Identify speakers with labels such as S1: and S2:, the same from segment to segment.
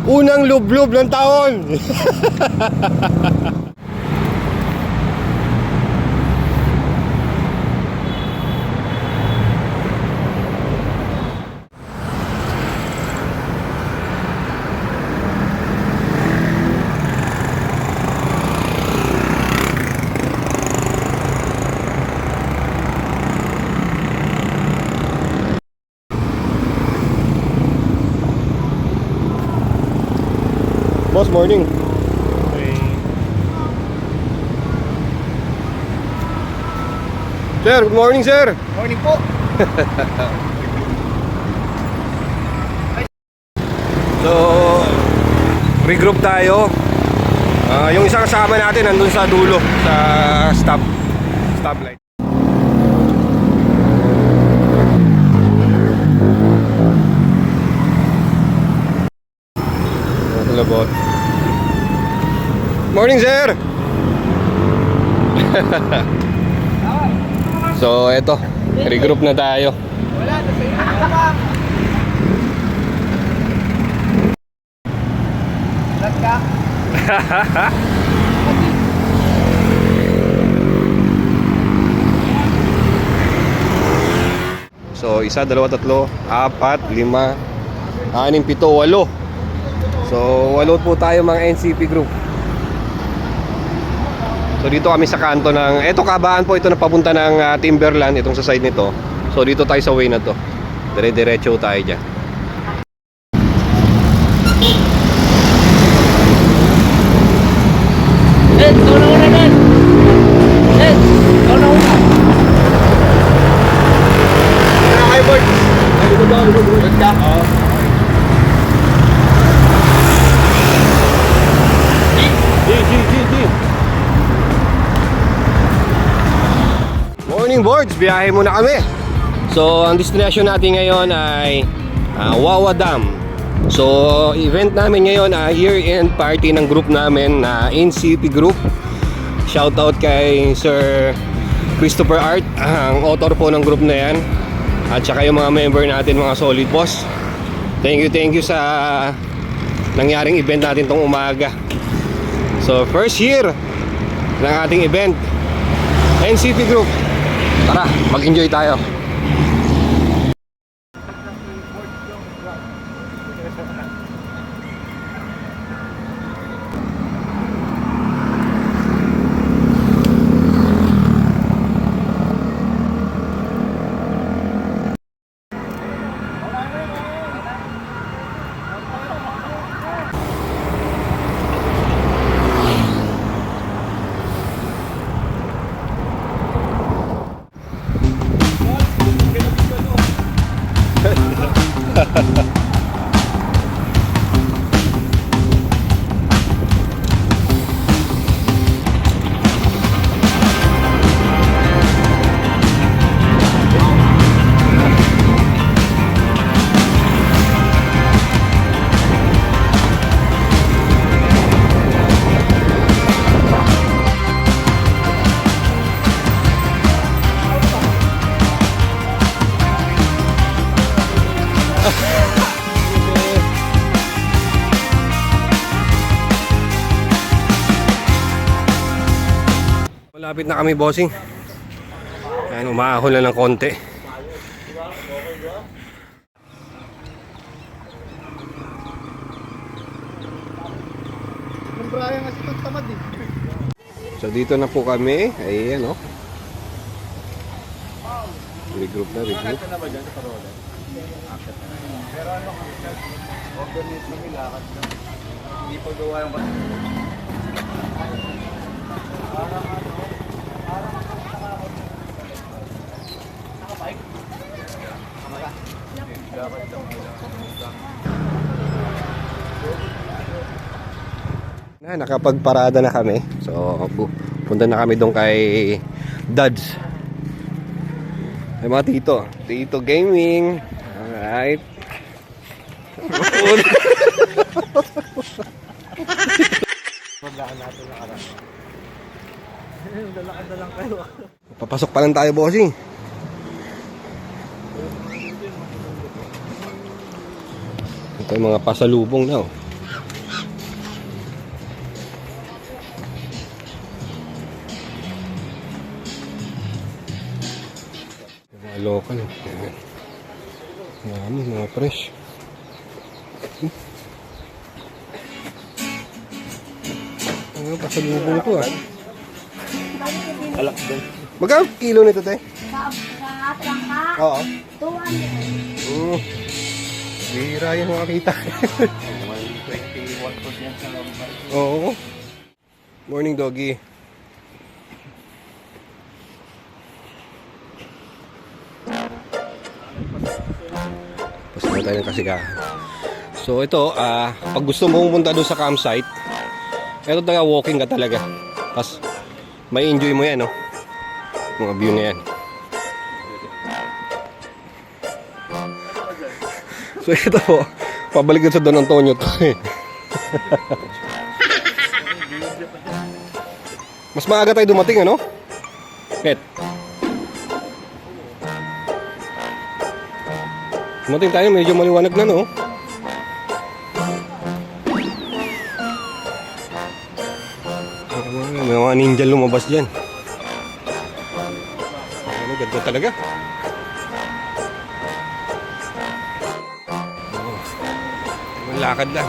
S1: Unang lublob ng taon. Boss, morning.
S2: Okay.
S1: Sir, good morning, sir.
S2: Morning po.
S1: So, regroup tayo. Yung isang kasama natin nandun sa dulo, sa stoplight. Hello, boss. Morning, sir. So, eto, regroup na tayo.
S2: Wala, nasa iyo na ba? Lag ka?
S1: So, 1, 2, 3, 4, 5, 6, 7, 8. So, 8 po tayo mga NCP group. So, dito kami sa kanto ng... Ito, kabaan po ito na papunta ng Timberland, itong sa side nito. So, dito tayo sa way na to. Dire-diretso tayo dyan.
S2: Ed, una Ed! Ed, una.
S1: Ano kayo, board?
S2: Lag ka? Oo.
S1: G. Morning, boards, biyahe muna kami. So, ang destination natin ngayon ay Wawa Dam. So, event namin ngayon ay year-end party ng group namin na NCP Group. Shoutout kay Sir Christopher Art, ang author po ng group na yan. At saka yung mga member natin, mga solid boss. Thank you sa nangyaring event natin tong umaga. So, first year ng ating event, NCP Group. Tara, mag-enjoy tayo. Malapit na kami, bossing. Ayan, umahon na ng konti. So dito na po kami. Ayan, oh. Regroup na.
S2: Pero ano kami, organize kami lakad na. Hindi pa gawa yung
S1: nakapagparada na kami. So punta na kami doon kay Duds. Ay mga Tito Gaming. Alright. Papasok pa lang tayo, bossing. Ito yung mga pasalubong na, oh. local. Ayan. Marami, mga fresh. Ano, pasalubong ito ah.
S2: Alak doon.
S1: Magkano kilo nito, te?
S3: Sa trangka,
S1: Oo.
S3: 200.
S1: Bira yung makakita.
S2: 121% sa lambar.
S1: Oo. Morning, doggy. Basta na tayo ng kasikahan. So ito, pag gusto mo pumunta doon sa campsite, ito talaga walking ka talaga. Tapos, may enjoy mo yan, no? Mga view na yan. So ito po, pabalik sa Don Antonio to eh. Mas maaga tayo dumating, ano? Pet. Dumating tayo, medyo maliwanag na, no? May mga ninja lumabas dyan. Ano, ganda talaga. Lakad lang.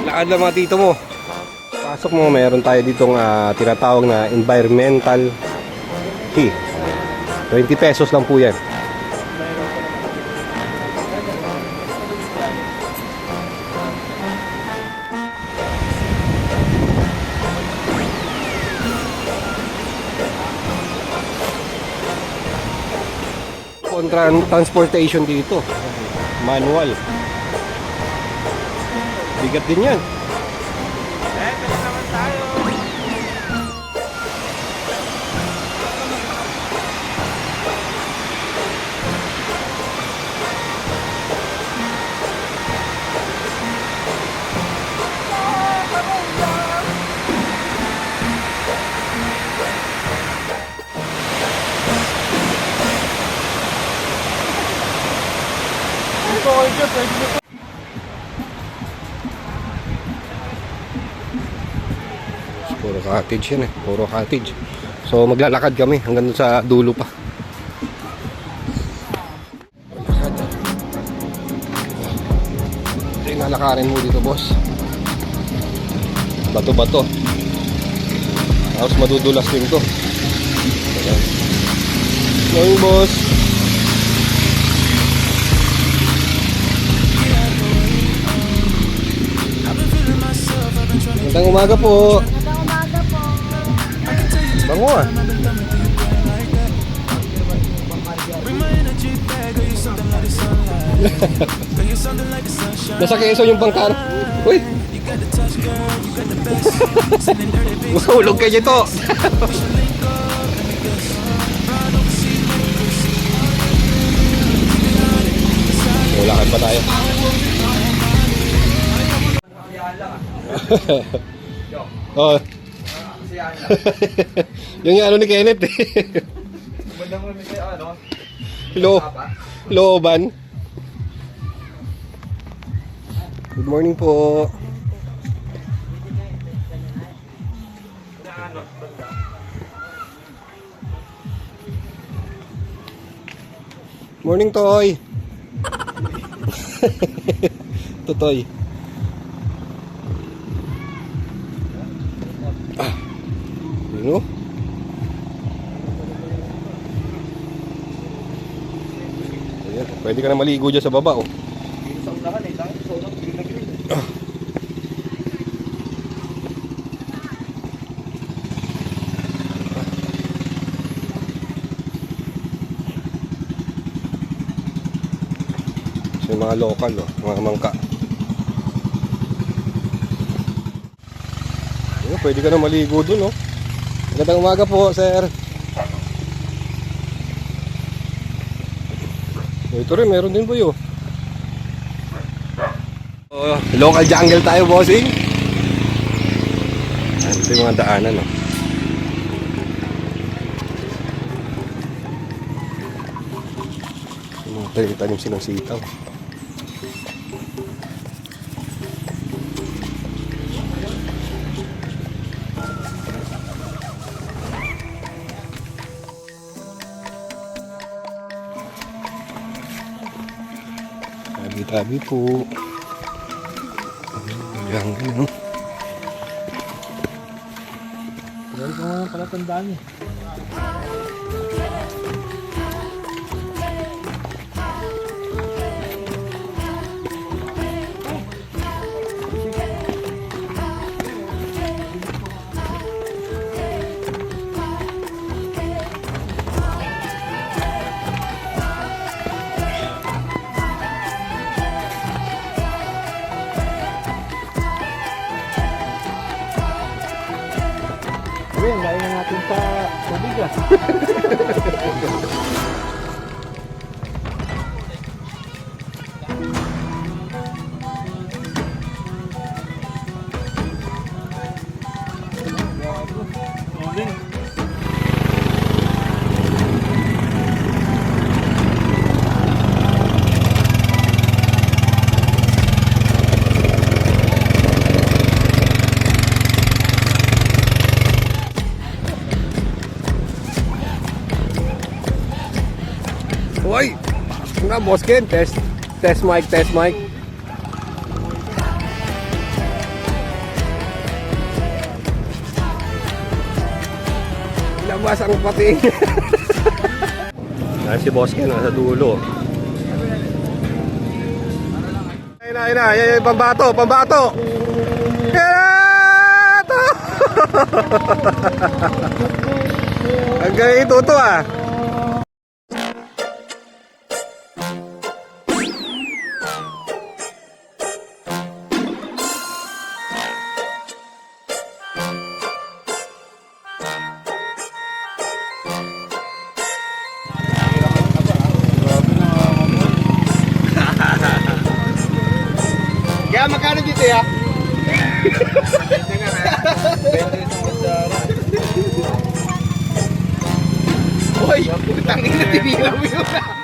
S1: Lakad lang mga tito mo. Pasok mo, meron tayo ditong tinatawag na environmental fee. 20 pesos lang po yan. Transportation dito. Manual. Bigat din yan.
S2: Pwede naman tayo.
S1: Puro cottage yan eh. Puro cottage. So maglalakad kami hanggang dun sa dulo pa. Ito yung lalakarin mo dito, boss. Bato-bato. Tapos madudulas din to. Ayan. Morning, boss. Magandang umaga po.
S3: Magandang umaga po.
S1: Bango ah. Nasa Quezon yung bangkar. Uy! Mahulog kayo dito. Ulakad pa tayo. Oh. Yung ano ni Kenneth eh.
S2: Magandang mo kayo, ano?
S1: Looban. Good morning po. Morning, Toy. Totoy. Ano? Ayan, pwede ka na maligo dyan sa baba, oh.
S2: Isang lahan eh, dahil sa unang green.
S1: So, yung mga local, oh, mga mangka. Ayan, pwede ka na maligo dun, oh. Magandang umaga po, sir. Ito rin, meron din po yun. Local jungle tayo, bossing. Ito yung mga daanan, no? Yung mga tanim silang sitaw. Grabe po. Ayan, ano.
S2: Dahil ko nga pala tandaan eh. Ayun, lain na natin sa tubig ah.
S1: Uy! Nga, boss Ken. Test mic, test mic. Labas ang pating. Yan si boss Ken, nasa dulo. Ayun na. Yan, pambato. Eto! Ang galing ito ah.
S2: Kaya magkano dito ya? 20 nga na. 20 isang kutsara. Uy! Putang ina, tinilaw mo yun ah.